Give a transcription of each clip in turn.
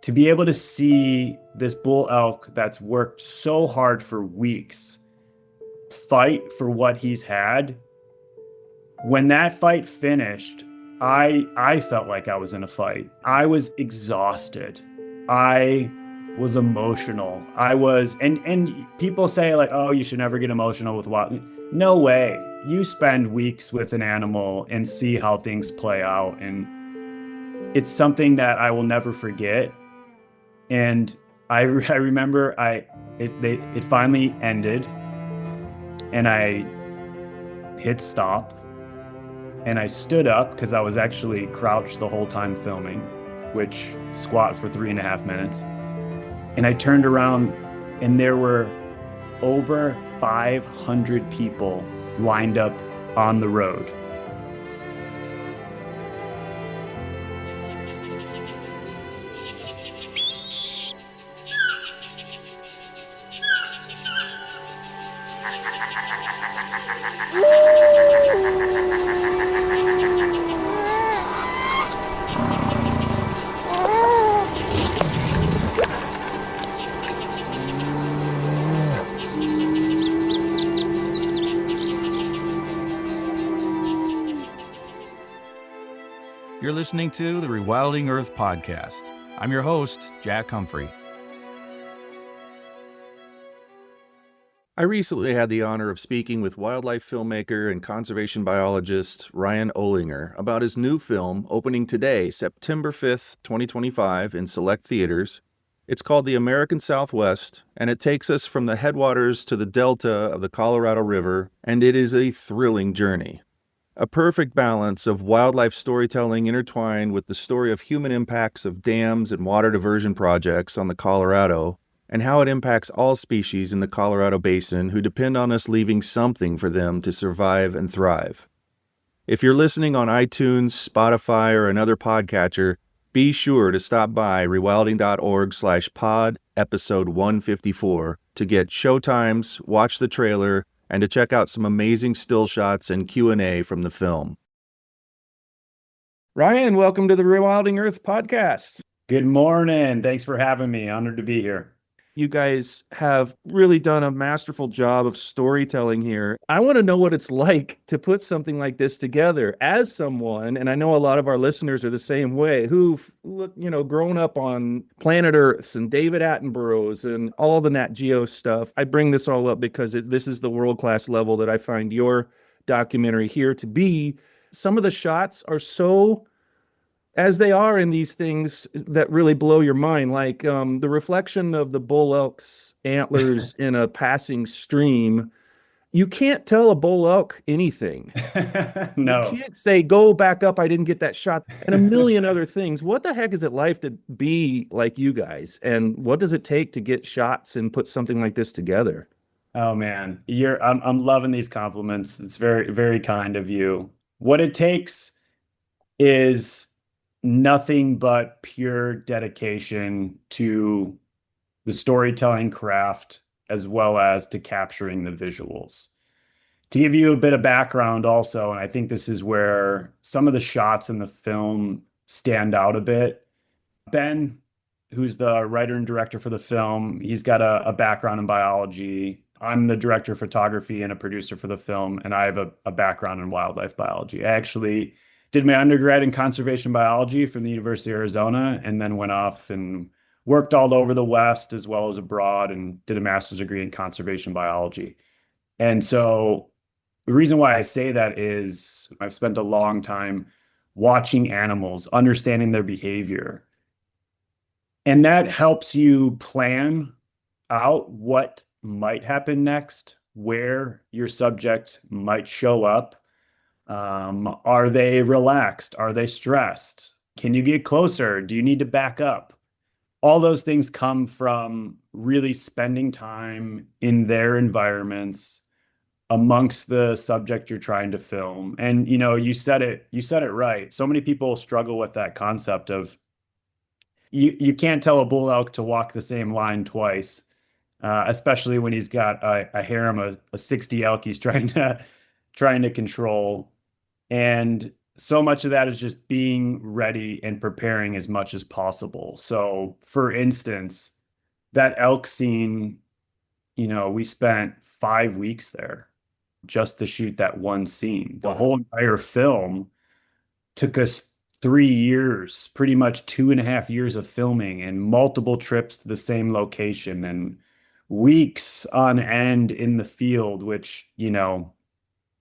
to be able to see this bull elk that's worked so hard for weeks fight for what he's had, when that fight finished, I felt like I was in a fight. I was exhausted. I was emotional. And people say like, oh, you should never get emotional with wild. No way. You spend weeks with an animal and see how things play out. And it's something that I will never forget. And I remember it finally ended and I hit stop. And I stood up because I was actually crouched the whole time filming, which squat for 3.5 minutes. And I turned around and there were over 500 people lined up on the road. You're listening to the Rewilding Earth podcast. I'm your host, Jack Humphrey. I recently had the honor of speaking with wildlife filmmaker and conservation biologist Ryan Olinger about his new film opening today, September 5th, 2025, in select theaters. It's called The American Southwest, and it takes us from the headwaters to the delta of the Colorado River, and it is a thrilling journey. A perfect balance of wildlife storytelling intertwined with the story of human impacts of dams and water diversion projects on the Colorado, and how it impacts all species in the Colorado Basin who depend on us leaving something for them to survive and thrive. If you're listening on iTunes, Spotify, or another podcatcher, be sure to stop by rewilding.org/pod episode 154 to get showtimes, watch the trailer, and to check out some amazing still shots and Q&A from the film. Ryan, welcome to the Rewilding Earth podcast. Good morning. Thanks for having me. Honored to be here. You guys have really done a masterful job of storytelling here. I want to know what it's like to put something like this together as someone, and I know a lot of our listeners are the same way, who've grown up on Planet Earths and David Attenborough's and all the Nat Geo stuff. I bring this all up because this is the world-class level that I find your documentary here to be. Some of the shots are so, as they are in these things that really blow your mind, like the reflection of the bull elk's antlers in a passing stream. You can't tell a bull elk anything. No. You can't say, go back up, I didn't get that shot, and a million other things. What the heck is it like to be like you guys? And what does it take to get shots and put something like this together? Oh man, I'm loving these compliments. It's very, very kind of you. What it takes is nothing but pure dedication to the storytelling craft as well as to capturing the visuals. To give you a bit of background also, and I think this is where some of the shots in the film stand out a bit. Ben, who's the writer and director for the film, he's got a background in biology. I'm the director of photography and a producer for the film, and I have a background in wildlife biology. I actually did my undergrad in conservation biology from the University of Arizona, and then went off and worked all over the West as well as abroad and did a master's degree in conservation biology. And so the reason why I say that is I've spent a long time watching animals, understanding their behavior. And that helps you plan out what might happen next, where your subject might show up. Are they relaxed? Are they stressed? Can you get closer? Do you need to back up? All those things come from really spending time in their environments amongst the subject you're trying to film. And you said it right. So many people struggle with that concept of you can't tell a bull elk to walk the same line twice, especially when he's got a harem of 60 elk he's trying to control. And so much of that is just being ready and preparing as much as possible. So, for instance, that elk scene, we spent 5 weeks there just to shoot that one scene. The Wow. whole entire film took us 3 years, pretty much 2.5 years of filming and multiple trips to the same location and weeks on end in the field, which,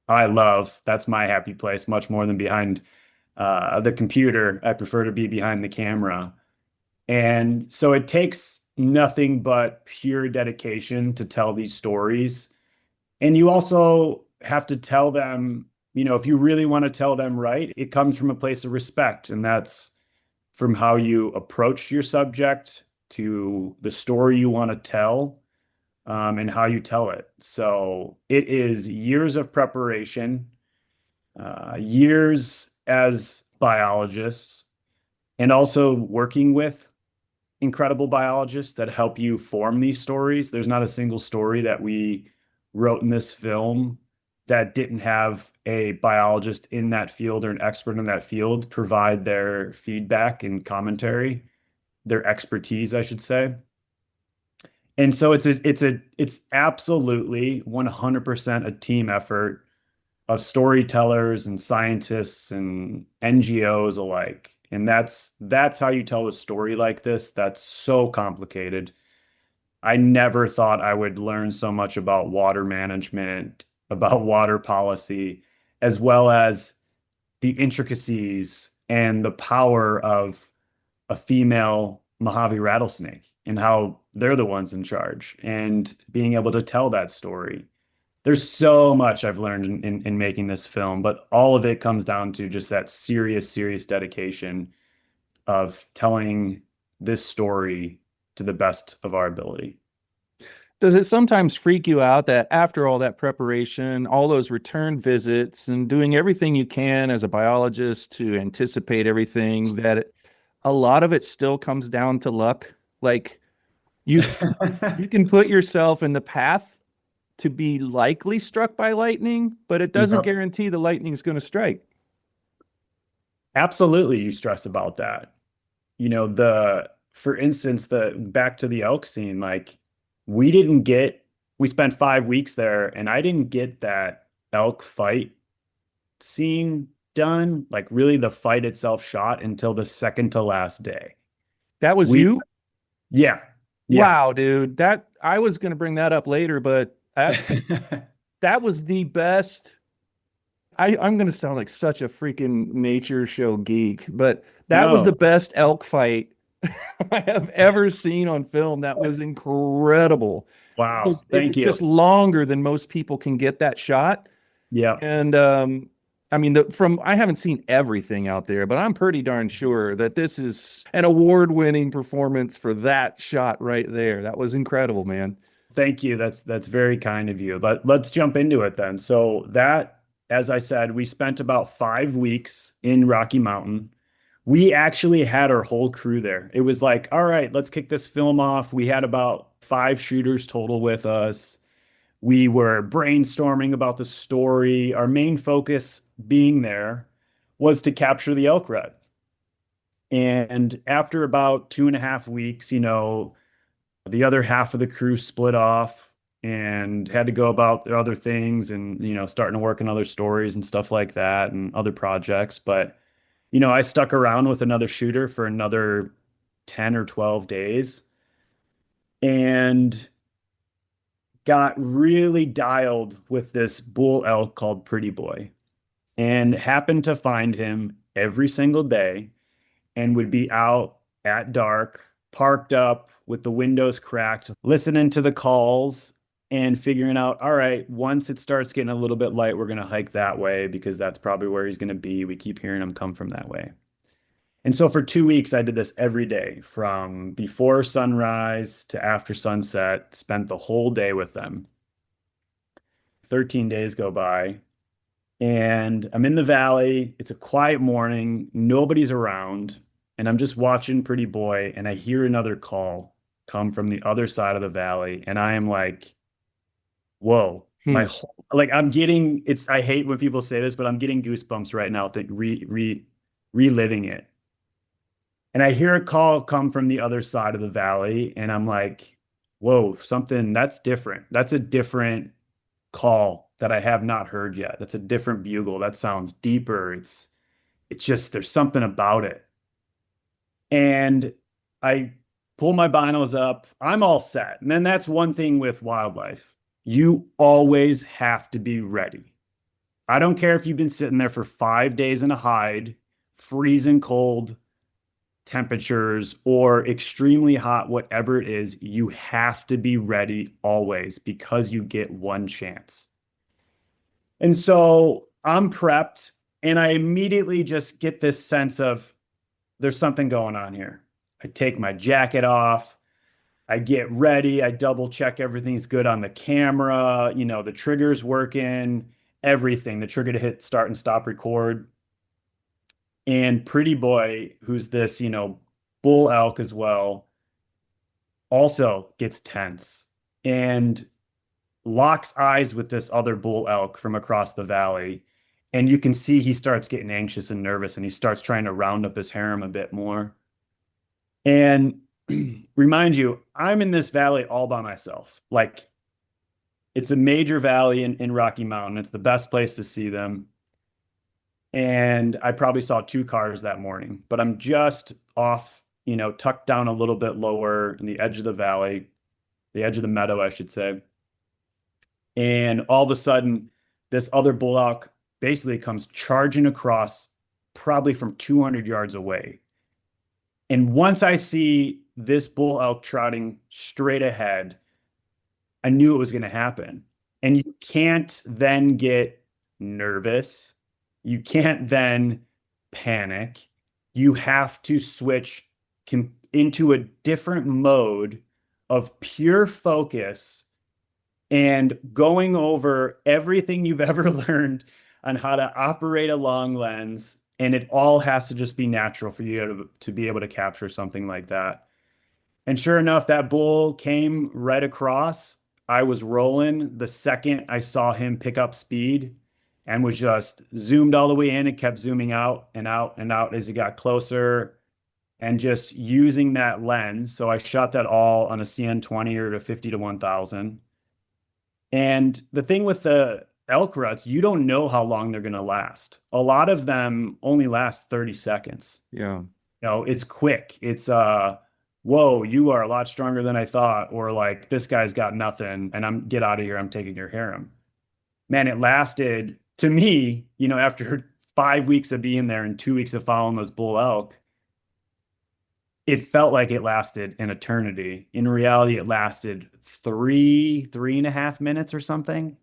I love. That's my happy place much more than behind the computer. I prefer to be behind the camera. And so it takes nothing but pure dedication to tell these stories. And you also have to tell them, if you really want to tell them right, it comes from a place of respect. And that's from how you approach your subject to the story you want to tell, and how you tell it. So it is years of preparation, years as biologists, and also working with incredible biologists that help you form these stories. There's not a single story that we wrote in this film that didn't have a biologist in that field or an expert in that field provide their feedback and commentary, their expertise, I should say. And so it's absolutely 100% a team effort of storytellers and scientists and NGOs alike. And that's how you tell a story like this. That's so complicated. I never thought I would learn so much about water management, about water policy, as well as the intricacies and the power of a female Mojave rattlesnake and how they're the ones in charge and being able to tell that story. There's so much I've learned in making this film, but all of it comes down to just that serious, serious dedication of telling this story to the best of our ability. Does it sometimes freak you out that after all that preparation, all those return visits, and doing everything you can as a biologist to anticipate everything, that a lot of it still comes down to luck? Like you you can put yourself in the path to be likely struck by lightning, but it doesn't Yep. guarantee the lightning is going to strike. Absolutely, you stress about that. For instance, the back to the elk scene, like we didn't get, we spent 5 weeks there and I didn't get that elk fight scene done, like really the fight itself shot until the second to last day. That was We, you? yeah, yeah. Wow, dude. That I was going to bring that up later, but that was the best. I'm going to sound like such a freaking nature show geek, but that was the No, best elk fight I have ever seen on film. That was incredible. wow, It thank was you. just longer than most people can get that shot. Yeah. And I mean, I haven't seen everything out there, but I'm pretty darn sure that this is an award-winning performance for that shot right there. That was incredible, man. Thank you. That's very kind of you. But let's jump into it then. So that, as I said, we spent about 5 weeks in Rocky Mountain. We actually had our whole crew there. It was like, all right, let's kick this film off. We had about 5 shooters total with us. We were brainstorming about the story. Our main focus being there was to capture the elk red. And after about 2.5 weeks, the other half of the crew split off and had to go about their other things and, starting to work on other stories and stuff like that and other projects. But, I stuck around with another shooter for another 10 or 12 days and got really dialed with this bull elk called Pretty Boy and happened to find him every single day and would be out at dark, parked up with the windows cracked, listening to the calls and figuring out, all right, once it starts getting a little bit light, we're going to hike that way because that's probably where he's going to be. We keep hearing him come from that way. And so for 2 weeks, I did this every day from before sunrise to after sunset, spent the whole day with them. 13 days go by and I'm in the valley. It's a quiet morning. Nobody's around. And I'm just watching Pretty Boy and I hear another call come from the other side of the valley. And I am like, whoa, My Hmm. whole, like I'm getting it's I hate when people say this, but I'm getting goosebumps right now think reliving it. And I hear a call come from the other side of the valley, and I'm like, whoa, something that's different. That's a different call that I have not heard yet. That's a different bugle. That sounds deeper. It's just there's something about it. And I pull my binos up. I'm all set. And then that's one thing with wildlife. You always have to be ready. I don't care if you've been sitting there for 5 days in a hide, freezing cold temperatures, or extremely hot, whatever it is, you have to be ready always because you get one chance. And so I'm prepped and I immediately just get this sense of there's something going on here. I take my jacket off. I get ready. I double check everything's good on the camera. The trigger's working, everything. The trigger to hit start and stop record. And Pretty Boy, who's this, bull elk as well, also gets tense and locks eyes with this other bull elk from across the valley. And you can see he starts getting anxious and nervous and he starts trying to round up his harem a bit more. And remind you, I'm in this valley all by myself. Like it's a major valley in Rocky Mountain. It's the best place to see them. And I probably saw two cars that morning, but I'm just off, tucked down a little bit lower in the edge of the valley, the edge of the meadow, I should say. And all of a sudden, this other bull elk basically comes charging across, probably from 200 yards away. And once I see this bull elk trotting straight ahead, I knew it was going to happen. And you can't then get nervous. You can't then panic. You have to switch into a different mode of pure focus and going over everything you've ever learned on how to operate a long lens. And it all has to just be natural for you to be able to capture something like that. And sure enough, that bull came right across. I was rolling the second I saw him pick up speed and was just zoomed all the way in and kept zooming out and out and out as he got closer and just using that lens. So I shot that all on a CN20 or a 50 to 1000. And the thing with the elk ruts, you don't know how long they're going to last. A lot of them only last 30 seconds. Yeah. It's quick. It's whoa, you are a lot stronger than I thought, or like this guy's got nothing and get out of here, I'm taking your harem. Man, it lasted to me, after 5 weeks of being there and 2 weeks of following those bull elk, it felt like it lasted an eternity. In reality, it lasted 3.5 minutes or something,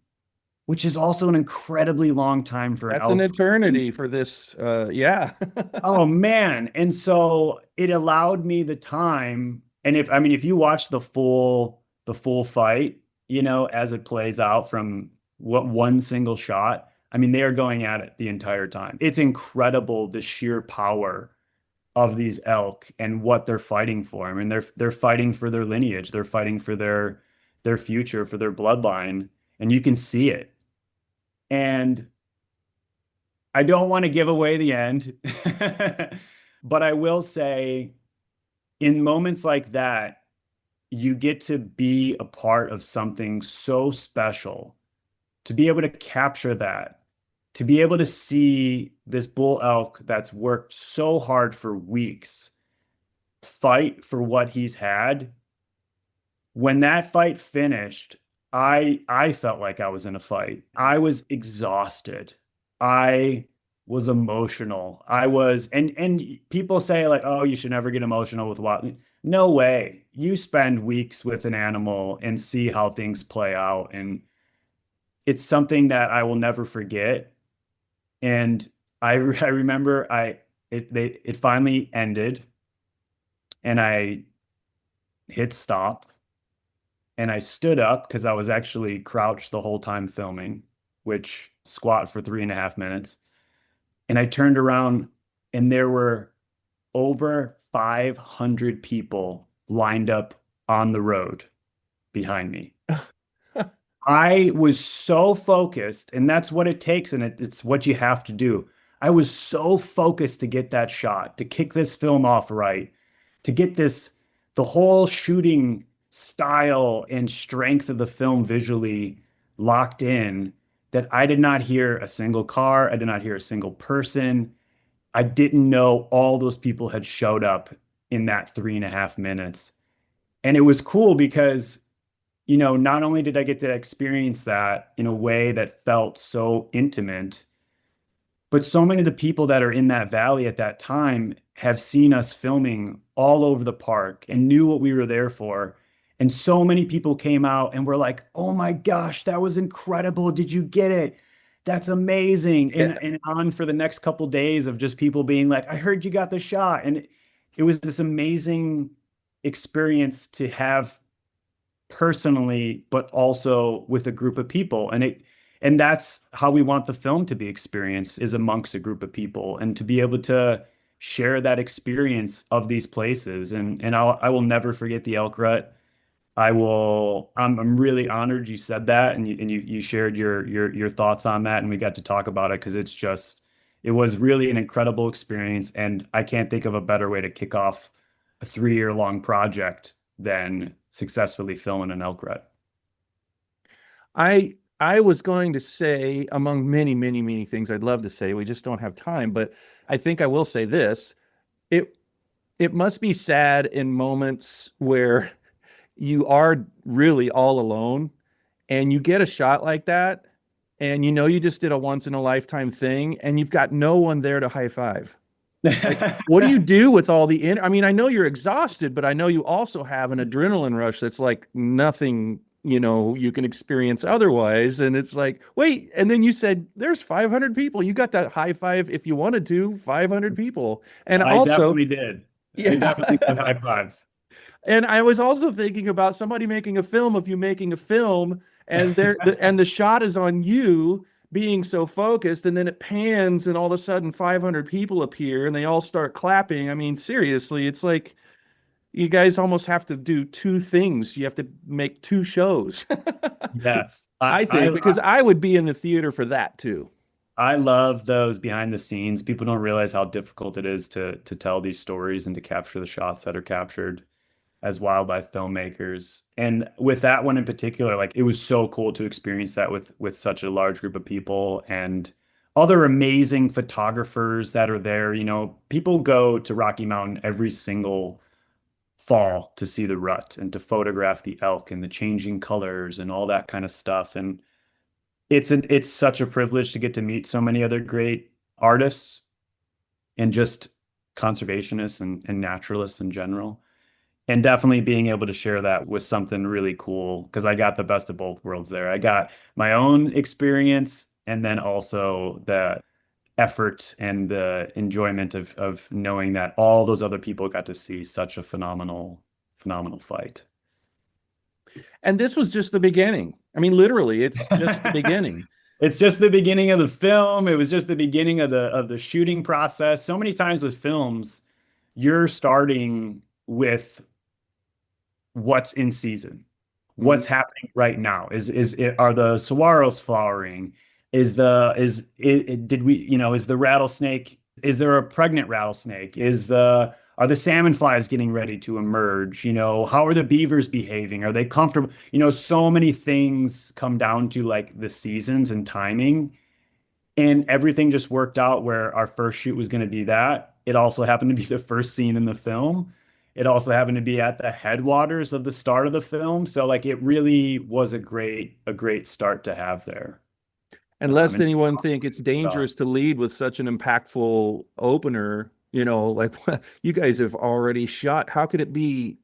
which is also an incredibly long time for an That's an elk. eternity for this. Yeah. Oh man. And so it allowed me the time. And if you watch the full fight, as it plays out from what one single shot, they are going at it the entire time. It's incredible the sheer power of these elk and what they're fighting for. They're fighting for their lineage, they're fighting for their future, for their bloodline, and you can see it. And I don't want to give away the end, but I will say in moments like that, you get to be a part of something so special, to be able to capture that, to be able to see this bull elk that's worked so hard for weeks fight for what he's had. When that fight finished, I felt like I was in a fight. I was exhausted. I was emotional. And people say like, oh, you should never get emotional with wild. No way. You spend weeks with an animal and see how things play out. And it's something that I will never forget. And I remember it finally ended and I hit stop and I stood up because I was actually crouched the whole time filming, which squat for 3.5 minutes. And I turned around and there were over 500 people lined up on the road behind me. I was so focused, and that's what it takes, and it's what you have to do. I was so focused to get that shot, to kick this film off right, to get the whole shooting style and strength of the film visually locked in, that I did not hear a single car. I did not hear a single person. I didn't know all those people had showed up in that 3.5 minutes. And it was cool because not only did I get to experience that in a way that felt so intimate, but so many of the people that are in that valley at that time have seen us filming all over the park and knew what we were there for. And so many people came out and were like, "Oh my gosh, that was incredible. Did you get it? That's amazing." And on for the next couple days of just people being like, "I heard you got the shot." And it was this amazing experience to have personally, but also with a group of people. And that's how we want the film to be experienced, is amongst a group of people, and to be able to share that experience of these places. And I will never forget the elk rut. I'm really honored you said that, and you shared your thoughts on that, and we got to talk about it, because it was really an incredible experience, and I can't think of a better way to kick off a 3-year long project than successfully filming an elk rut. I was going to say, among many, many, many things I'd love to say, we just don't have time, but I think I will say this. It it must be sad in moments where you are really all alone and you get a shot like that, and you just did a once in a lifetime thing, and you've got no one there to high five. Like, what do you do with all I mean, I know you're exhausted, but I know you also have an adrenaline rush that's like nothing, you can experience otherwise. And it's like, wait, and then you said there's 500 people. You got that high five if you wanted to, 500 people. And I also, definitely did. I yeah. definitely did high fives. And I was also thinking about somebody making a film of you making a film, and the shot is on you being so focused, and then it pans, and all of a sudden 500 people appear, and they all start clapping. I mean, seriously, it's like you guys almost have to do two things. You have to make two shows. Yes. I think, because I would be in the theater for that too. I love those behind the scenes. People don't realize how difficult it is to tell these stories and to capture the shots that are captured as wildlife filmmakers. And with that one in particular, like, it was so cool to experience that with such a large group of people and other amazing photographers that are there. People go to Rocky Mountain every single fall to see the rut and to photograph the elk and the changing colors and all that kind of stuff. And it's such a privilege to get to meet so many other great artists and just conservationists and naturalists in general. And definitely being able to share that was something really cool, because I got the best of both worlds there. I got my own experience, and then also the effort and the enjoyment of knowing that all those other people got to see such a phenomenal fight. And this was just the beginning. I mean, literally, it's just the beginning. It's just the beginning of the film. It was just the beginning of the shooting process. So many times with films, you're starting with what's in season, what's happening right now. Are the saguaros flowering? Is the rattlesnake? Is there a pregnant rattlesnake? Are the salmon flies getting ready to emerge? How are the beavers behaving? Are they comfortable? So many things come down to like the seasons and timing, and everything just worked out where our first shoot was going to be that. It also happened to be the first scene in the film. It also happened to be at the headwaters of the start of the film. So like, it really was a great start to have there. And lest anyone think it's dangerous to lead with such an impactful opener, like you guys have already shot. How could the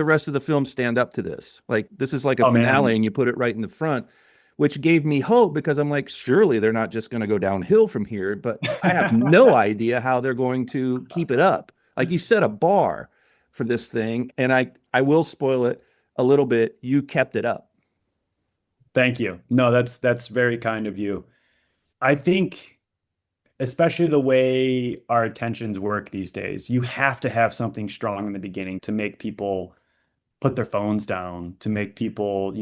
rest of the film stand up to this? Like, this is like a finale, man. And you put it right in the front, which gave me hope, because I'm like, surely they're not just going to go downhill from here, but I have no idea how they're going to keep it up. Like, you set a bar for this thing, and I will spoil it a little bit. You kept it up. Thank you. No, that's very kind of you. I think, especially the way our attentions work these days, you have to have something strong in the beginning to make people put their phones down, to make people,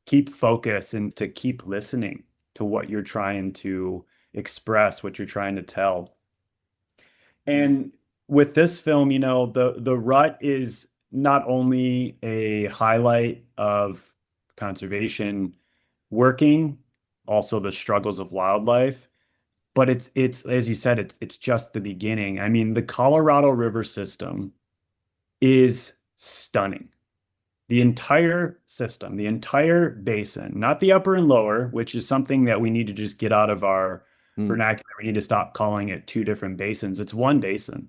keep focus and to keep listening to what you're trying to express, what you're trying to tell. And with this film, the rut is not only a highlight of conservation working, also the struggles of wildlife, but it's as you said, it's just the beginning. I mean, the Colorado River system is stunning. The entire system, the entire basin, not the upper and lower, which is something that we need to just get out of our Mm. vernacular. We need to stop calling it two different basins. It's one basin.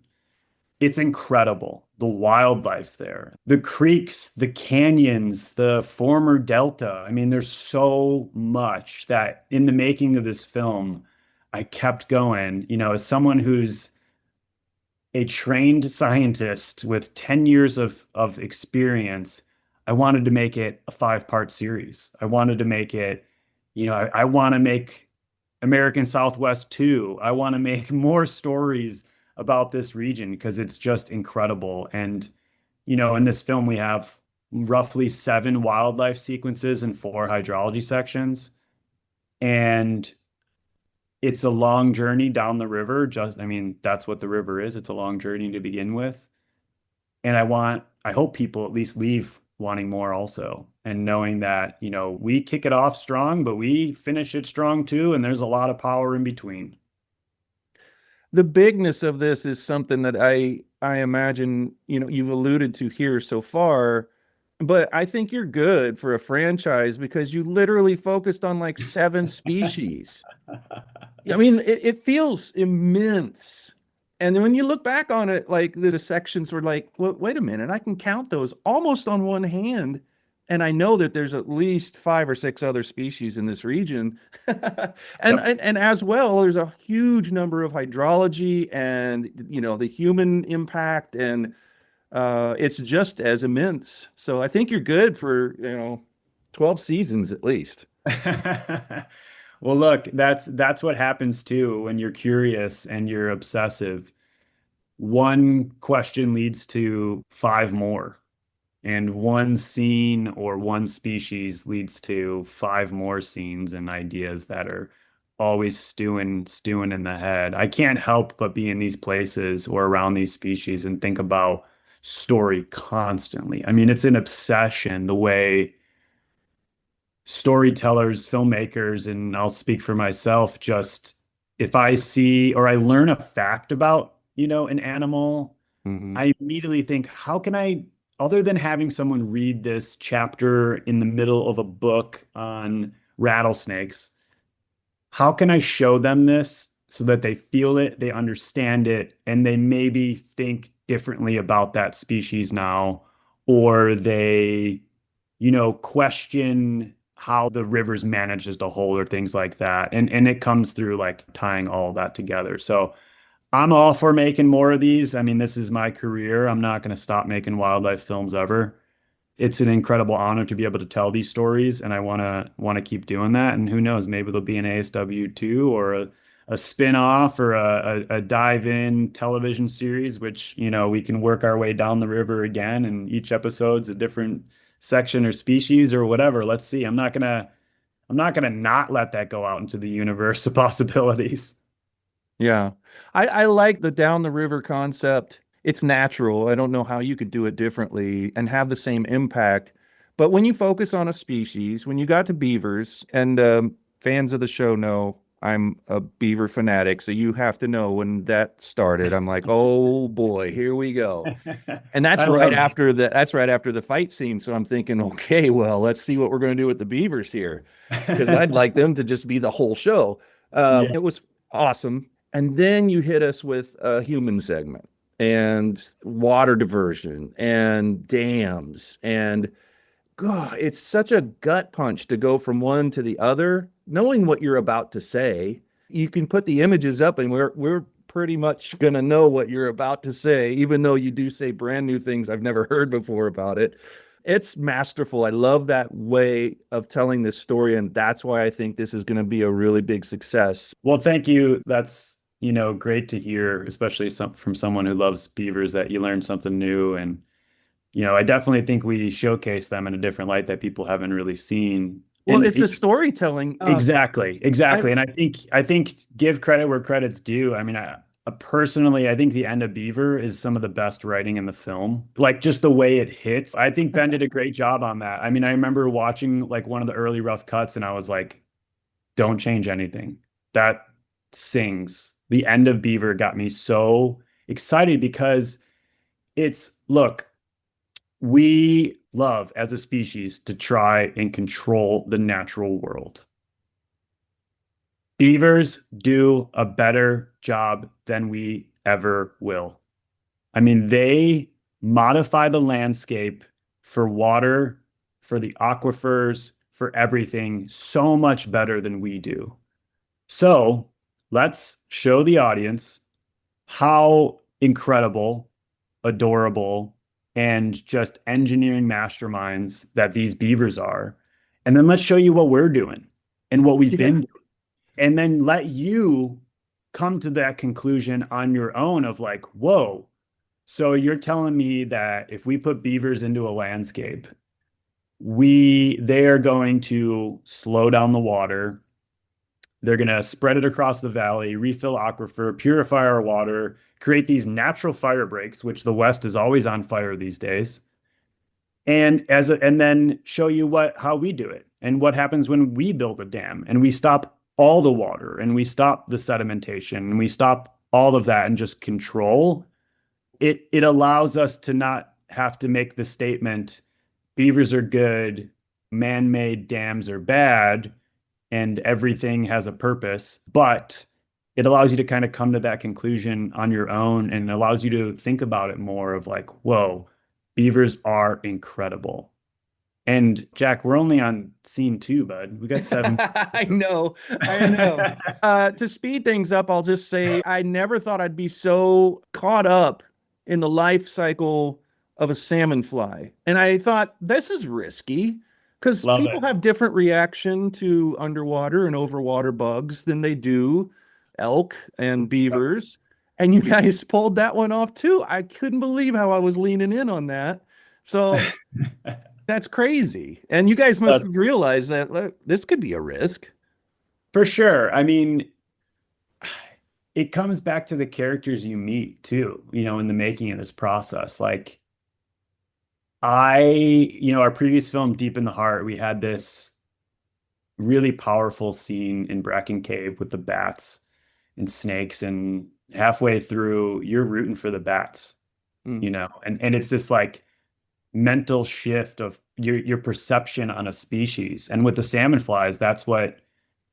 It's incredible. The wildlife there, the creeks, the canyons, the former delta. I mean, there's so much that in the making of this film, I kept going. As someone who's a trained scientist with 10 years of experience, I wanted to make it a 5-part series. I wanted to make it, I want to make American Southwest 2. I want to make more stories about this region because it's just incredible. And, in this film, we have roughly 7 wildlife sequences and 4 hydrology sections. And it's a long journey down the river. I mean, that's what the river is. It's a long journey to begin with. And I hope people at least leave wanting more also. And knowing that, we kick it off strong, but we finish it strong too. And there's a lot of power in between. The bigness of this is something that I imagine, you've alluded to here so far, but I think you're good for a franchise because you literally focused on like 7 species. I mean, it feels immense. And then when you look back on it, like the sections were like, well, wait a minute, I can count those almost on one hand. And I know that there's at least 5 or 6 other species in this region. and, Yep. and as well, there's a huge number of hydrology and, the human impact, and it's just as immense. So I think you're good for, 12 seasons at least. Well, look, that's what happens too when you're curious and you're obsessive. One question leads to 5 more, and one scene or one species leads to 5 more scenes and ideas that are always stewing in the head. I can't help but be in these places or around these species and think about story constantly. I mean, it's an obsession the way storytellers, filmmakers, and I'll speak for myself, just if I see or I learn a fact about, an animal, Mhm. I immediately think, how can I, other than having someone read this chapter in the middle of a book on rattlesnakes, how can I show them this so that they feel it, they understand it, and they maybe think differently about that species now, or they, question how the river's managed as a whole or things like that. And it comes through like tying all of that together. So I'm all for making more of these. I mean, this is my career. I'm not going to stop making wildlife films ever. It's an incredible honor to be able to tell these stories, and I want to keep doing that. And who knows, maybe there'll be an ASW2 or a spin-off or a dive-in television series, which, we can work our way down the river again, and each episode's a different section or species or whatever. Let's see. I'm not gonna not let that go out into the universe of possibilities. Yeah. I like the down the river concept. It's natural. I don't know how you could do it differently and have the same impact. But when you focus on a species, when you got to beavers, and fans of the show know I'm a beaver fanatic, so you have to know when that started, I'm like, oh boy, here we go. And I love it. that's right after the fight scene. So I'm thinking, okay, well, let's see what we're going to do with the beavers here, because I'd like them to just be the whole show. Yeah. It was awesome. And then you hit us with a human segment and water diversion and dams. And God, it's such a gut punch to go from one to the other, knowing what you're about to say. You can put the images up and we're pretty much going to know what you're about to say, even though you do say brand new things I've never heard before about it. It's masterful. I love that way of telling this story, and that's why I think this is going to be a really big success. Well, thank you. That's, great to hear, especially from someone who loves beavers, that you learned something new. And I definitely think we showcase them in a different light that people haven't really seen. Well, And it's the storytelling. exactly. And I think give credit where credit's due. I mean, personally, I think the end of Beaver is some of the best writing in the film. Like just the way it hits. I think Ben did a great job on that. I mean, I remember watching like one of the early rough cuts and I was like, don't change anything. That sings. The end of Beaver got me so excited because look, we love as a species to try and control the natural world. Beavers do a better job than we ever will. I mean, they modify the landscape for water, for the aquifers, for everything so much better than we do. So let's show the audience how incredible, adorable, and just engineering masterminds that these beavers are. And then let's show you what we're doing and what we've been doing. And then let you come to that conclusion on your own of like, whoa, so you're telling me that if we put beavers into a landscape, they are going to slow down the water. They're going to spread it across the valley, refill aquifer, purify our water, create these natural fire breaks, which the West is always on fire these days. And then show you how we do it and what happens when we build a dam and we stop all the water and we stop the sedimentation and we stop all of that and just control. It allows us to not have to make the statement, beavers are good, man-made dams are bad, and everything has a purpose. But it allows you to kind of come to that conclusion on your own and allows you to think about it more of like, whoa, beavers are incredible. And Jack, we're only on scene 2, bud. We got 7. I know. To speed things up, I'll just say I never thought I'd be so caught up in the life cycle of a salmon fly. And I thought, this is risky because people have different reaction to underwater and overwater bugs than they do elk and beavers. And you guys pulled that one off too. I couldn't believe how I was leaning in on that. So that's crazy. And you guys must have realized that look, this could be a risk. For sure. I mean, it comes back to the characters you meet too, in the making of this process. Like our previous film, Deep in the Heart, we had this really powerful scene in Bracken Cave with the bats and snakes, and halfway through you're rooting for the bats, and it's this like mental shift of your perception on a species. And with the salmon flies, that's what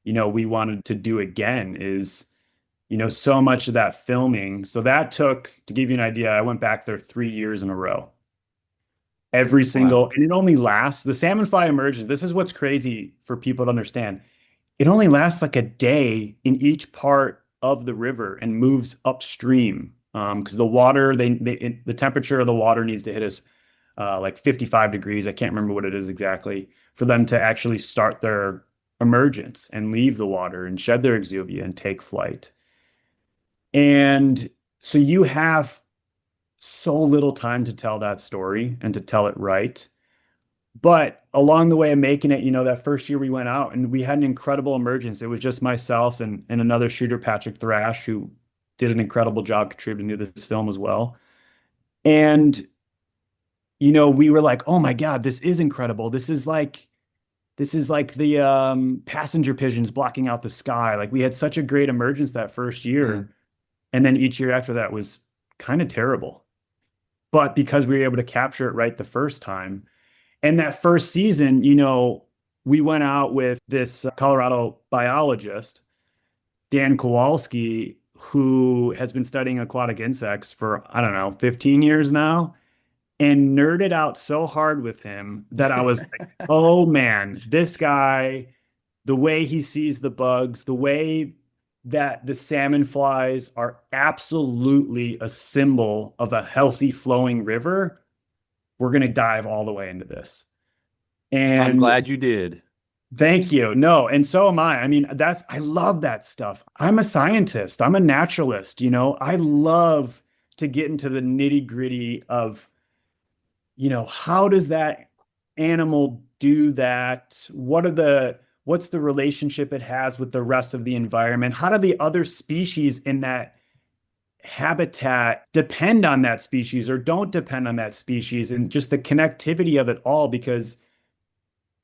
we wanted to do again is so much of that filming. So that took, to give you an idea, I went back there 3 years in a row. Every single, and it only lasts, the salmon fly emergence. This is what's crazy for people to understand. It only lasts like a day in each part of the river and moves upstream because the water, the temperature of the water needs to hit us like 55 degrees. I can't remember what it is exactly for them to actually start their emergence and leave the water and shed their exuvia and take flight. And so you have so little time to tell that story and to tell it right. But along the way of making it, that first year we went out and we had an incredible emergence. It was just myself and another shooter, Patrick Thrash, who did an incredible job contributing to this film as well. And, we were like, oh my God, this is incredible. This is like the passenger pigeons blocking out the sky. Like we had such a great emergence that first year. And then each year after that was kind of terrible. But because we were able to capture it right the first time. And that first season, we went out with this Colorado biologist, Dan Kowalski, who has been studying aquatic insects for, 15 years now, and nerded out so hard with him that I was like, oh man, this guy, the way he sees the bugs, the way that the salmon flies are absolutely a symbol of a healthy flowing river. We're going to dive all the way into this. And I'm glad you did. Thank you. No, and so am I. I mean, I love that stuff. I'm a scientist. I'm a naturalist. I love to get into the nitty gritty of, how does that animal do that? What's the relationship it has with the rest of the environment? How do the other species in that habitat depend on that species or don't depend on that species? And just the connectivity of it all, because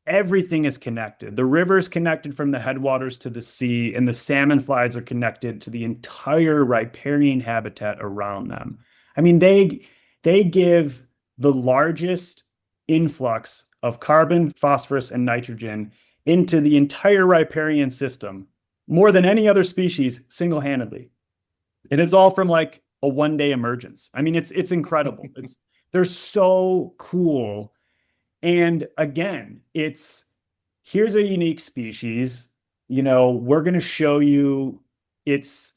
everything is connected. The river is connected from the headwaters to the sea, and the salmon flies are connected to the entire riparian habitat around them. I mean, they give the largest influx of carbon, phosphorus, and nitrogen into the entire riparian system, more than any other species, single-handedly. And it's all from like a one-day emergence. I mean, it's incredible. They're so cool. And again, here's a unique species. We're going to show you its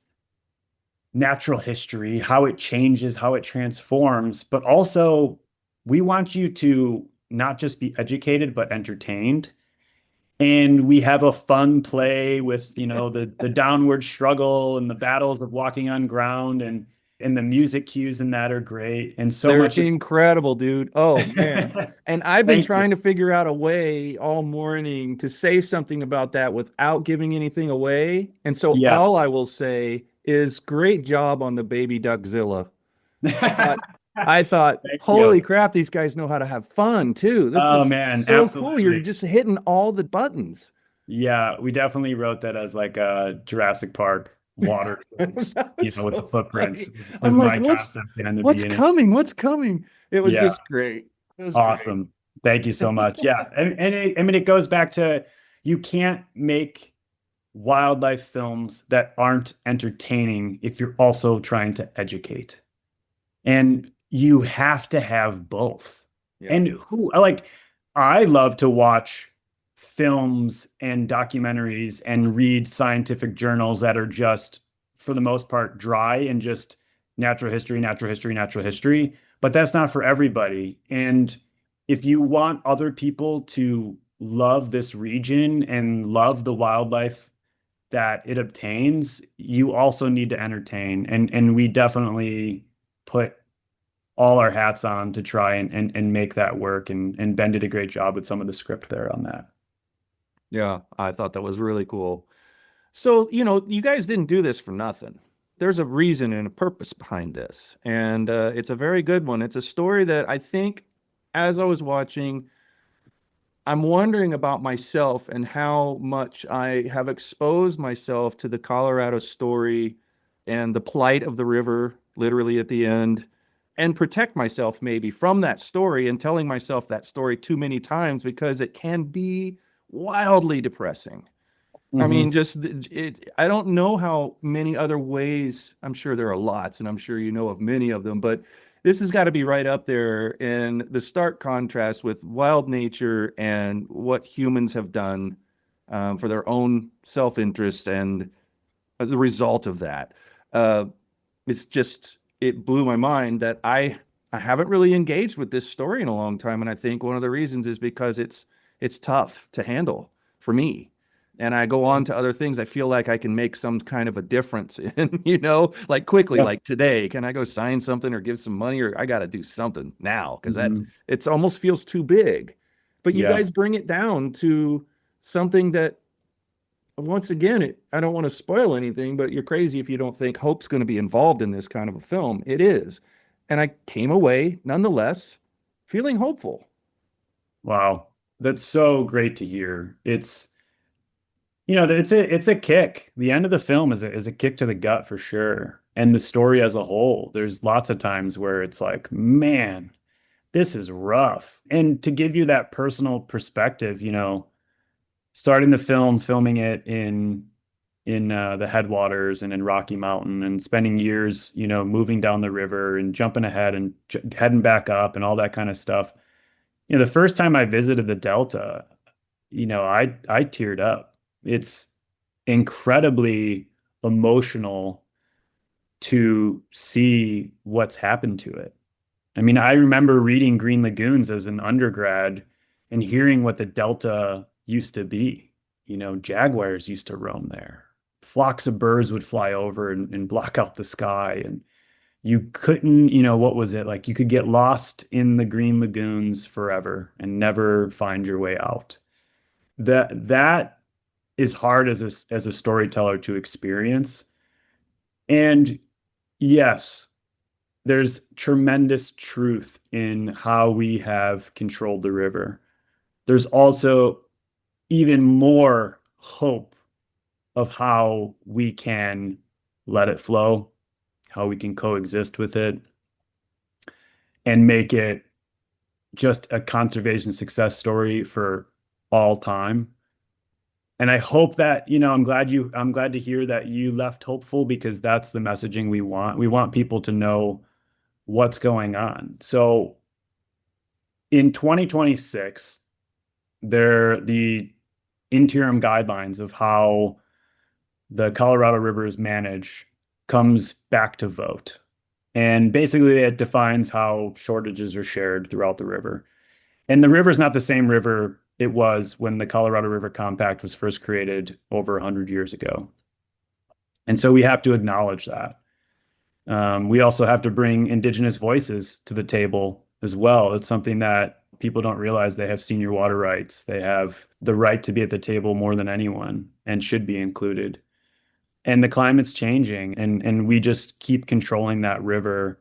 natural history, how it changes, how it transforms, but also we want you to not just be educated, but entertained. And we have a fun play with, the downward struggle and the battles of walking on ground, and the music cues in that are great. And so They're much incredible, dude. Oh man. And I've been Thank trying you. to figure out a way all morning to say something about that without giving anything away. And so Yeah. all I will say is great job on the baby duckzilla. But I thought, Thank holy you. crap, these guys know how to have fun too. This Oh is man, so cool. You're absolutely. just hitting all the buttons. Yeah, we definitely wrote that as like a Jurassic Park water things, That was with the so footprints funny. was I'm like, my concept in the what's beginning. coming? What's coming? It was Yeah, just great. It was great. awesome. Thank you so much. Yeah, I mean, it goes back to, you can't make wildlife films that aren't entertaining if you're also trying to educate. And you have to have both. Yeah. And I love to watch films and documentaries and read scientific journals that are just, for the most part, dry and just natural history, natural history, natural history. But that's not for everybody. And if you want other people to love this region and love the wildlife that it obtains, you also need to entertain. And we definitely put all our hats on to try and make that work. And Ben did a great job with some of the script there on that. Yeah, I thought that was really cool. So, you guys didn't do this for nothing. There's a reason and a purpose behind this. And it's a very good one. It's a story that I think, as I was watching, I'm wondering about myself and how much I have exposed myself to the Colorado story and the plight of the river, literally at the end, and protect myself maybe from that story and telling myself that story too many times because it can be wildly depressing. I mean, Mhm. I don't know how many other ways. I'm sure there are lots, and I'm sure you know of many of them, but this has got to be right up there in the stark contrast with wild nature and what humans have done for their own self-interest and the result of that. Uh, it blew my mind that I haven't really engaged with this story in a long time, and I think one of the reasons is because it's tough to handle for me. And I go on to other things. I feel like I can make some kind of a difference in, like quickly, Yeah. like today, can I go sign something or give some money, or I got to do something now because that Mhm. it's almost feels too big. But you Yeah. guys bring it down to something that, once again, I don't want to spoil anything, but you're crazy if you don't think hope's going to be involved in this kind of a film. It is. And I came away nonetheless feeling hopeful. Wow. That's so great to hear. It's a kick. The end of the film is a kick to the gut for sure. And the story as a whole, there's lots of times where it's like, man, this is rough. And to give you that personal perspective, starting the film, filming it in the headwaters and in Rocky Mountain, and spending years, moving down the river and jumping ahead and heading back up and all that kind of stuff. The first time I visited the Delta, I teared up. It's incredibly emotional to see what's happened to it. I mean, I remember reading Green Lagoons as an undergrad and hearing what the Delta used to be. Jaguars used to roam there. Flocks of birds would fly over and block out the sky. And You couldn't, what was it? Like you could get lost in the green lagoons forever and never find your way out. That is hard as a storyteller to experience. And yes, there's tremendous truth in how we have controlled the river. There's also even more hope of how we can let it flow, how we can coexist with it, and make it just a conservation success story for all time. And I hope that, I'm glad to hear that you left hopeful, because that's the messaging we want. We want people to know what's going on. So in 2026, the interim guidelines of how the Colorado River is managed comes back to vote. And basically it defines how shortages are shared throughout the river. And the river is not the same river it was when the Colorado River Compact was first created over 100 years ago. And so we have to acknowledge that. We also have to bring Indigenous voices to the table as well. It's something that people don't realize. They have senior water rights. They have the right to be at the table more than anyone and should be included. And the climate's changing, and we just keep controlling that river.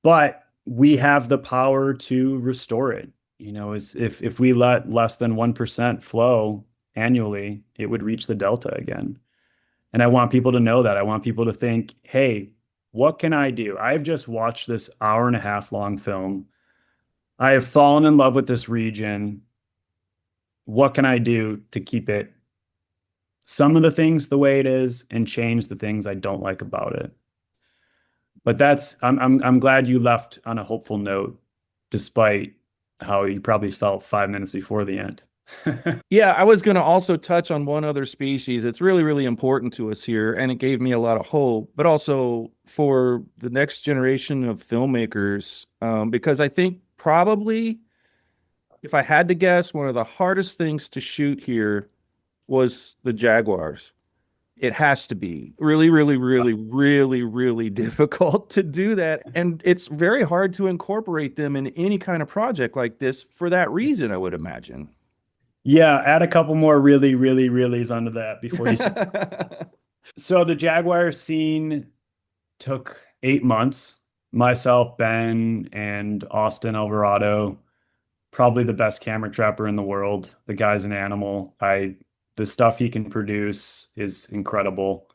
But we have the power to restore it. If we let less than 1% flow annually, it would reach the delta again. And I want people to know that. I want people to think, hey, what can I do? I've just watched this hour-and-a-half long film. I have fallen in love with this region. What can I do to keep it some of the things the way it is and change the things I don't like about it? But I'm glad you left on a hopeful note, despite how you probably felt 5 minutes before the end. Yeah, I was going to also touch on one other species. It's really, really important to us here, and it gave me a lot of hope, but also for the next generation of filmmakers, because I think probably, if I had to guess, one of the hardest things to shoot here was the jaguars. It has to be really, really, really, really, really difficult to do that. And it's very hard to incorporate them in any kind of project like this for that reason, I would imagine. Yeah, add a couple more really, really, reallys onto that before you say. So the jaguar scene took 8 months. Myself, Ben, and Austin Alvarado, probably the best camera trapper in the world. The guy's an animal. The stuff he can produce is incredible.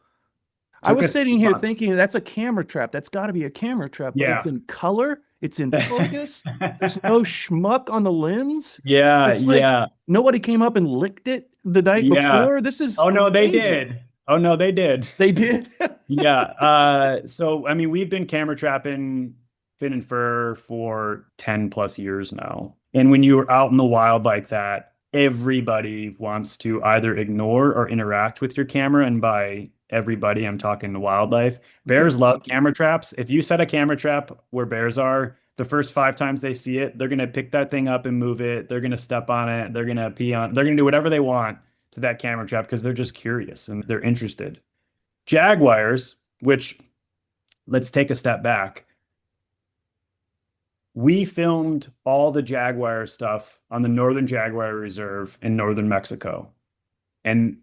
I Took was us sitting 8 here months. thinking that's a camera trap. That's got to be a camera trap, but it's Yeah. in color. It's in focus. There's no schmuck on the lens. Yeah, It's like yeah, nobody came up and licked it the night yeah. before. This is Oh no, they amazing. did. Oh no, they did. They did. Yeah. So I mean, we've been camera trapping fin and fur for 10 plus years now. And when you're out in the wild like that, everybody wants to either ignore or interact with your camera. And by everybody, I'm talking the wildlife. Bears love camera traps. If you set a camera trap where bears are, the first 5 times they see it, they're gonna pick that thing up and move it. They're gonna step on it. They're gonna pee on. They're gonna do whatever they want to that camera trap because they're just curious and they're interested. Jaguars, which, let's take a step back. We filmed all the jaguar stuff on the Northern Jaguar Reserve in northern Mexico. And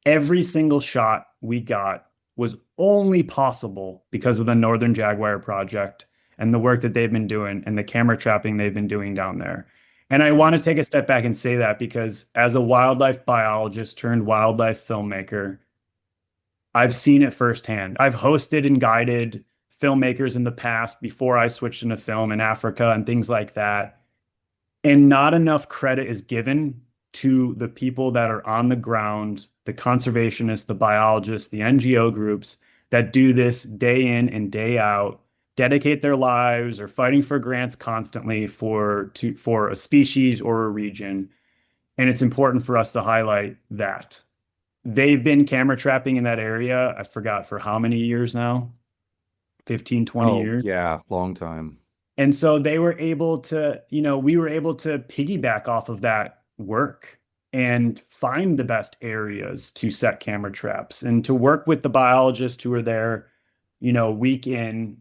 every single shot we got was only possible because of the Northern Jaguar Project and the work that they've been doing and the camera trapping they've been doing down there. And I want to take a step back and say that because as a wildlife biologist turned wildlife filmmaker, I've seen it firsthand. I've hosted and guided filmmakers in the past before I switched into film in Africa and things like that. And not enough credit is given to the people that are on the ground, the conservationists, the biologists, the NGO groups that do this day in and day out, dedicate their lives or fighting for grants constantly for a species or a region. And it's important for us to highlight that. They've been camera trapping in that area, I forgot for how many years now, 15, 20 Oh, years. yeah, long time. And so they were able to, we were able to piggyback off of that work and find the best areas to set camera traps and to work with the biologists who are there, week in,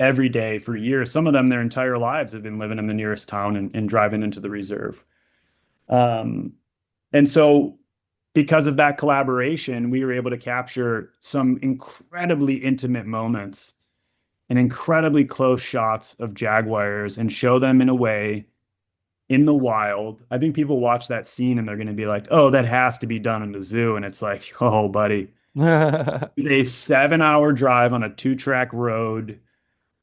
every day for years. Some of them their entire lives have been living in the nearest town and driving into the reserve. And so because of that collaboration, we were able to capture some incredibly intimate moments and incredibly close shots of jaguars and show them in a way in the wild. I think people watch that scene and they're going to be like, oh, that has to be done in the zoo. And it's like, oh, buddy, it's a 7-hour drive on a 2-track road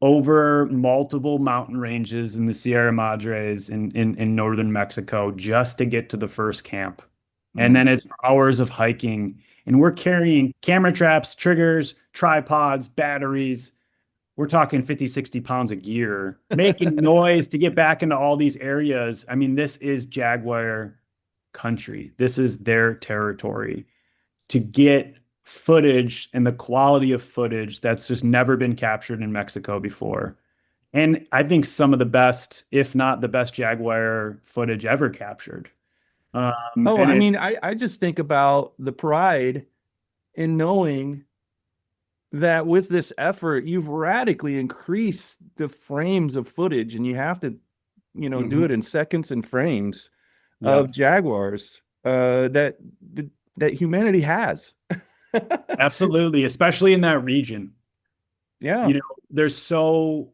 over multiple mountain ranges in the Sierra Madres in northern Mexico just to get to the first camp. And then it's hours of hiking. And we're carrying camera traps, triggers, tripods, batteries. We're talking 50, 60 pounds of gear, making noise to get back into all these areas. I mean, this is jaguar country. This is their territory. To get footage and the quality of footage that's just never been captured in Mexico before. And I think some of the best, if not the best jaguar footage ever captured. I just think about the pride in knowing that with this effort, you've radically increased the frames of footage, and you have to, do it in seconds and frames of jaguars that humanity has. Absolutely, especially in that region. Yeah. There's so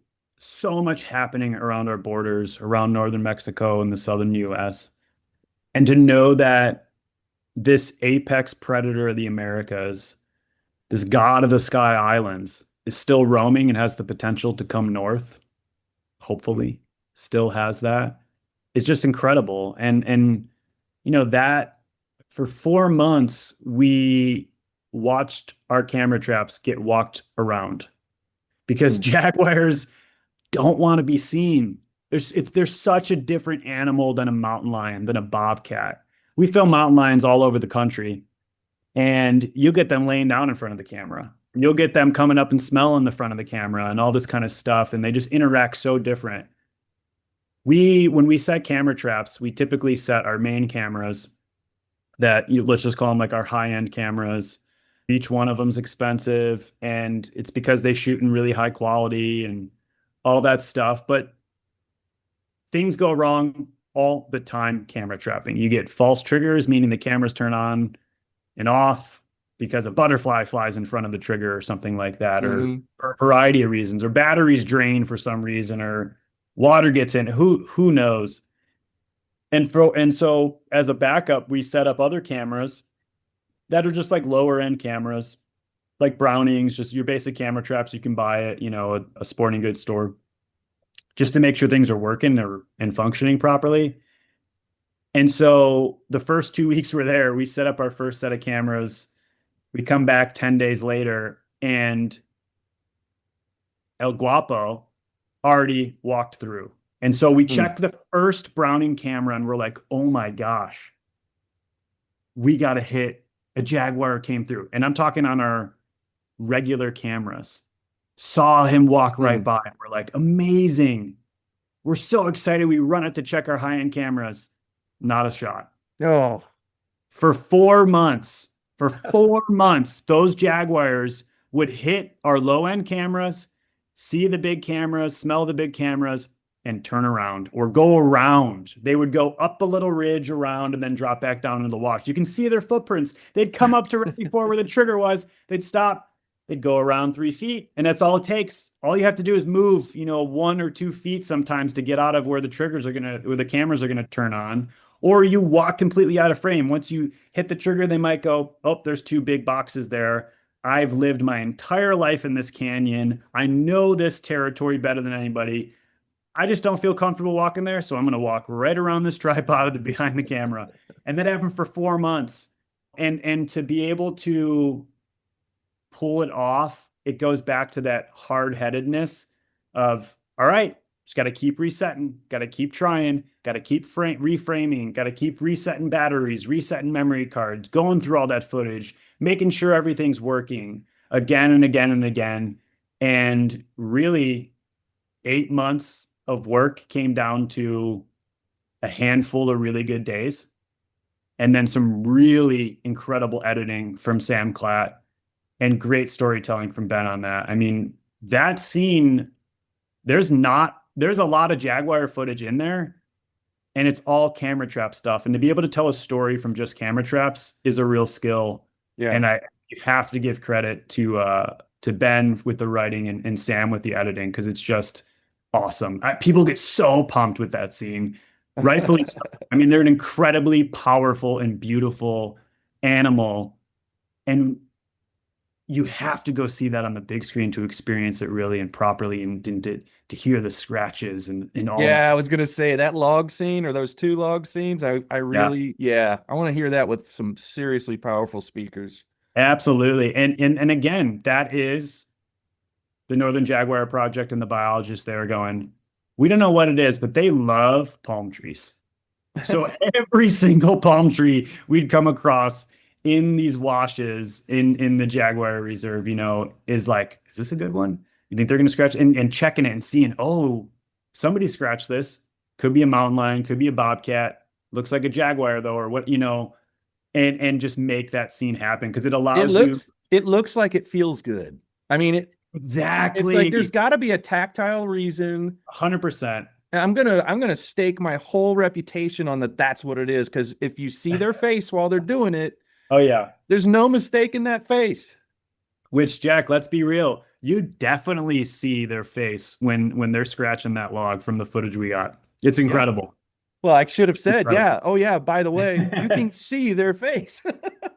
much happening around our borders, around northern Mexico and the southern US. And to know that this apex predator of the Americas, this god of the sky islands, is still roaming and has the potential to come north, hopefully still has that, is just incredible. And that for 4 months, we watched our camera traps get walked around because jaguars don't want to be seen. They're such a different animal than a mountain lion, than a bobcat. We film mountain lions all over the country, and you'll get them laying down in front of the camera. And you'll get them coming up and smelling the front of the camera and all this kind of stuff, and they just interact so different. When we set camera traps, we typically set our main cameras that, let's just call them like our high-end cameras. Each one of them's expensive, and it's because they shoot in really high quality and all that stuff. But things go wrong all the time camera trapping. You get false triggers, meaning the cameras turn on and off because a butterfly flies in front of the trigger or something like that, or for a variety of reasons, or batteries drain for some reason, or water gets in. Who knows? And so as a backup, we set up other cameras that are just like lower end cameras, like Brownings, just your basic camera traps you can buy at, a sporting goods store, just to make sure things are working and functioning properly. And so the first 2 weeks we're there, we set up our first set of cameras. We come back 10 days later, and El Guapo already walked through. And so we checked the first Browning camera, and we're like, oh my gosh, we got to hit. A jaguar came through. And I'm talking on our regular cameras. Saw him walk right by. We're like, amazing. We're so excited. We run it to check our high-end cameras. Not a shot. Oh. For 4 months, those jaguars would hit our low-end cameras, see the big cameras, smell the big cameras, and turn around or go around. They would go up a little ridge around and then drop back down into the wash. You can see their footprints. They'd come up to right before where the trigger was. They'd stop. They'd go around 3 feet, and that's all it takes. All you have to do is move, 1 or 2 feet sometimes to get out of where the cameras are gonna turn on, or you walk completely out of frame. Once you hit the trigger, they might go, oh, there's 2 big boxes there. I've lived my entire life in this canyon. I know this territory better than anybody. I just don't feel comfortable walking there, so I'm going to walk right around this tripod behind the camera. And that happened for 4 months. And to be able to pull it off, it goes back to that hard-headedness of, all right, just got to keep resetting, got to keep trying, got to keep reframing, got to keep resetting batteries, resetting memory cards, going through all that footage, making sure everything's working again and again and again. And really, 8 months of work came down to a handful of really good days, and then some really incredible editing from Sam Klatt and great storytelling from Ben on that. I mean, that scene there's a lot of jaguar footage in there, and it's all camera trap stuff. And to be able to tell a story from just camera traps is a real skill. Yeah. And I you have to give credit to Ben with the writing and Sam with the editing, because it's just awesome. People get so pumped with that scene, rightfully so. I mean, they're an incredibly powerful and beautiful animal, and you have to go see that on the big screen to experience it really and properly, and to hear the scratches and all Yeah, that. I was gonna say that log scene or those two log scenes. I Yeah, really, yeah, I want to hear that with some seriously powerful speakers. absolutely. And again, that is the Northern Jaguar Project and the biologists there going, we don't know what it is, but they love palm trees. So every single palm tree we'd come across in these washes in the Jaguar Reserve, is like, is this a good one? You think they're going to scratch, and checking it and seeing, oh, somebody scratched this. Could be a mountain lion, could be a bobcat. Looks like a jaguar though, or what, and just make that scene happen, because it allows you. It looks like it feels good. I mean, it's like there's Exactly. got to be a tactile reason. 100%. And I'm gonna stake my whole reputation on that. That's what it is. Because if you see their face while they're doing it, Oh yeah. there's no mistaking that face. Which, Jack, let's be real. You definitely see their face when they're scratching that log from the footage we got. It's Yeah. incredible. Well, I should have said, Incredible. yeah. Oh, yeah. By the way, you can see their face.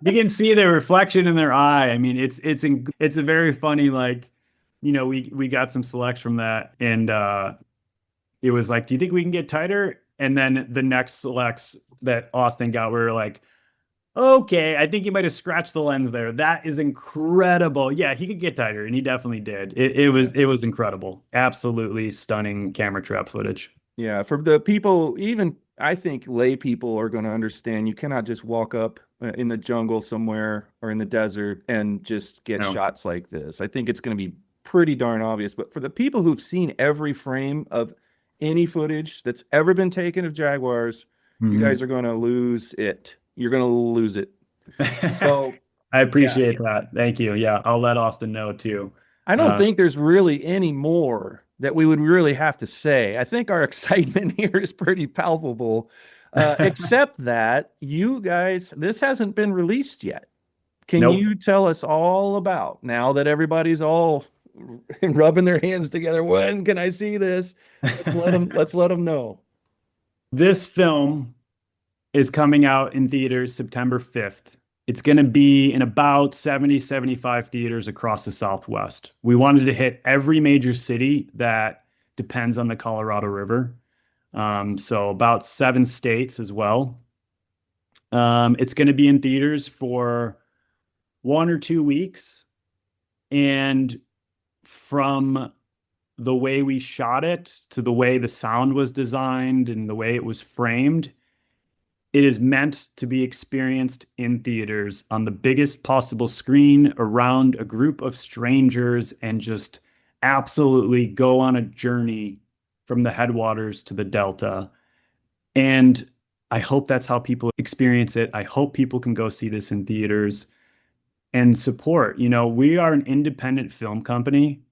You can see the reflection in their eye. I mean, it's a very funny, like, we got some selects from that, and it was like, do you think we can get tighter? And then the next selects that Austin got, we were like, okay, I think you might have scratched the lens there. That is incredible. Yeah, he could get tighter, and he definitely did. It was incredible. Absolutely stunning camera trap footage. Yeah, for the people, even I think lay people are going to understand. You cannot just walk up in the jungle somewhere or in the desert and just get No. shots like this. I think it's going to be pretty darn obvious. But for the people who've seen every frame of any footage that's ever been taken of jaguars, you guys are going to lose it. You're going to lose it. So I appreciate that. Thank you. Yeah, I'll let Austin know too. I don't think there's really any more that we would really have to say. I think our excitement here is pretty palpable, except that you guys, this hasn't been released yet. Can Nope. you tell us all about, now that everybody's all rubbing their hands together, when can I see this? Let's let them know. This film is coming out in theaters September 5th. It's going to be in about 70, 75 theaters across the Southwest. We wanted to hit every major city that depends on the Colorado River. So about 7 states as well. It's going to be in theaters for 1 or 2 weeks. And from the way we shot it to the way the sound was designed and the way it was framed, it is meant to be experienced in theaters on the biggest possible screen around a group of strangers, and just absolutely go on a journey from the headwaters to the delta. And I hope that's how people experience it. I hope people can go see this in theaters and support. We are an independent film company.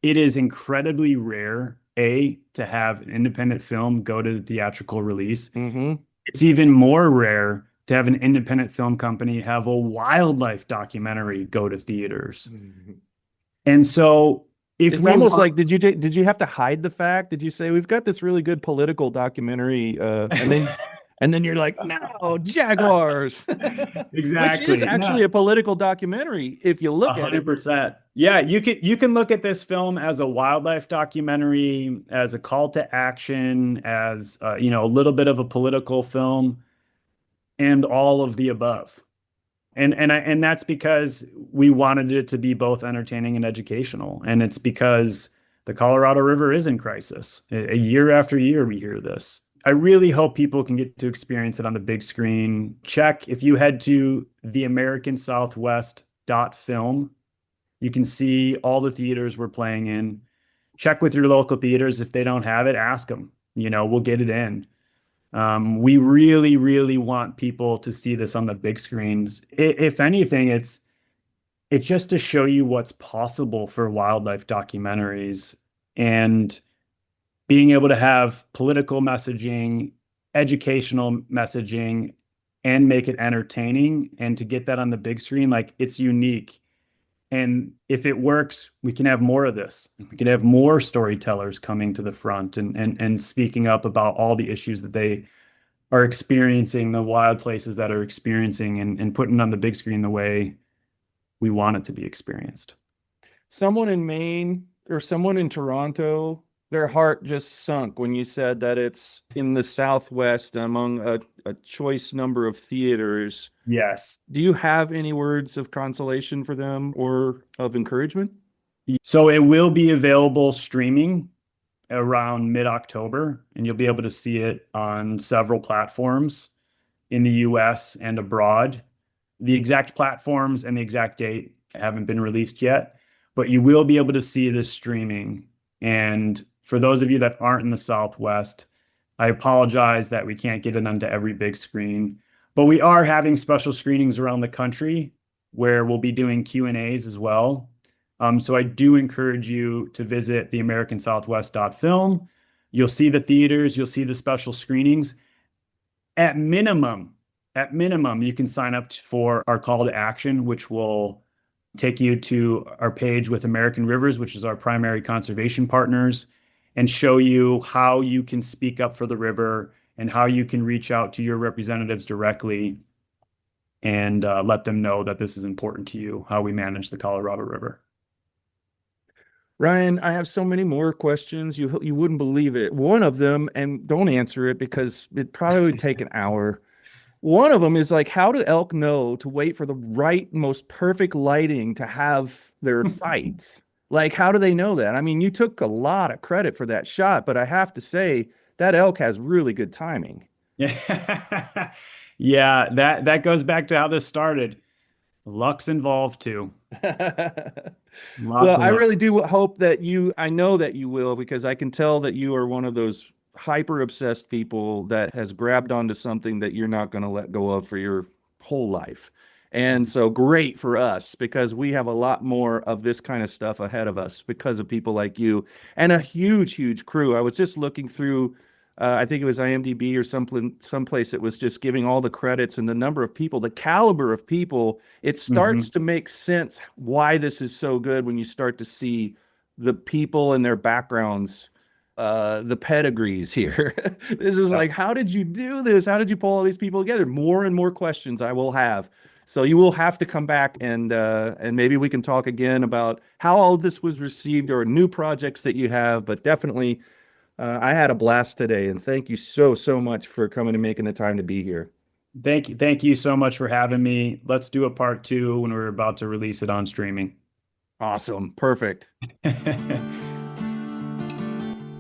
It is incredibly rare, to have an independent film go to the theatrical release. Mm-hmm. It's even more rare to have an independent film company have a wildlife documentary go to theaters. And so it's almost like, did you have to hide the fact? Did you say, we've got this really good political documentary, and then you're like, no, jaguars. Exactly. Which is actually a political documentary if you look at it. 100%. Yeah, you can look at this film as a wildlife documentary, as a call to action, as a little bit of a political film, and all of the above. And that's because we wanted it to be both entertaining and educational. And it's because the Colorado River is in crisis. A year after year, we hear this. I really hope people can get to experience it on the big screen. Check, if you head to theamericансouthwest.film, you can see all the theaters we're playing in. Check with your local theaters. If they don't have it, ask them. We'll get it in. We really, really want people to see this on the big screens. If anything, it's just to show you what's possible for wildlife documentaries. and being able to have political messaging, educational messaging, and make it entertaining, and to get that on the big screen, like, it's unique. And if it works, we can have more of this. We can have more storytellers coming to the front and speaking up about all the issues that they are experiencing, the wild places that are experiencing, and putting it on the big screen the way we want it to be experienced. Someone in Maine or someone in Toronto, their heart just sunk when you said that it's in the Southwest among a choice number of theaters. Yes. Do you have any words of consolation for them or of encouragement? So it will be available streaming around mid-October, and you'll be able to see it on several platforms in the US and abroad. The exact platforms and the exact date haven't been released yet, but you will be able to see this streaming. And for those of you that aren't in the Southwest, I apologize that we can't get it onto every big screen, but we are having special screenings around the country where we'll be doing Q&As as well. So I do encourage you to visit theamericансouthwest.film. You'll see the theaters, you'll see the special screenings. At minimum, you can sign up for our call to action, which will take you to our page with American Rivers, which is our primary conservation partners, and show you how you can speak up for the river and how you can reach out to your representatives directly and let them know that this is important to you, how we manage the Colorado River. Ryan, I have so many more questions. You wouldn't believe it. One of them, and don't answer it because it probably would take an hour. One of them is like, how do elk know to wait for the right, most perfect lighting to have their fight? Like, how do they know that? I mean, you took a lot of credit for that shot, but I have to say that elk has really good timing. Yeah, yeah, that goes back to how this started. Luck's involved too. Well, I really do hope that I know that you will, because I can tell that you are one of those hyper obsessed people that has grabbed onto something that you're not going to let go of for your whole life. And so great for us, because we have a lot more of this kind of stuff ahead of us because of people like you and a huge crew. I was just looking through, I think it was IMDb or someplace that was just giving all the credits and the number of people, the caliber of people. It starts to make sense why this is so good when you start to see the people and their backgrounds, the pedigrees here. This is like, how did you do this? How did you pull all these people together? More and more questions I will have. So you will have to come back and maybe we can talk again about how all this was received or new projects that you have. But definitely, I had a blast today, and thank you so much for coming and making the time to be here. Thank you so much for having me. Let's do a part 2 when we're about to release it on streaming. Awesome. Perfect.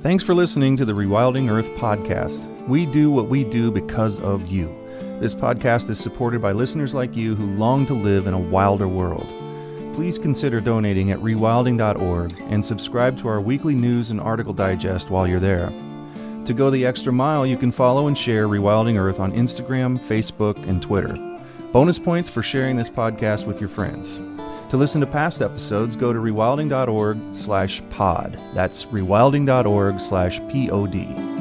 Thanks for listening to the Rewilding Earth podcast. We do what we do because of you. This podcast is supported by listeners like you who long to live in a wilder world. Please consider donating at rewilding.org and subscribe to our weekly news and article digest while you're there. To go the extra mile, you can follow and share Rewilding Earth on Instagram, Facebook, and Twitter. Bonus points for sharing this podcast with your friends. To listen to past episodes, go to rewilding.org/pod. That's rewilding.org/pod.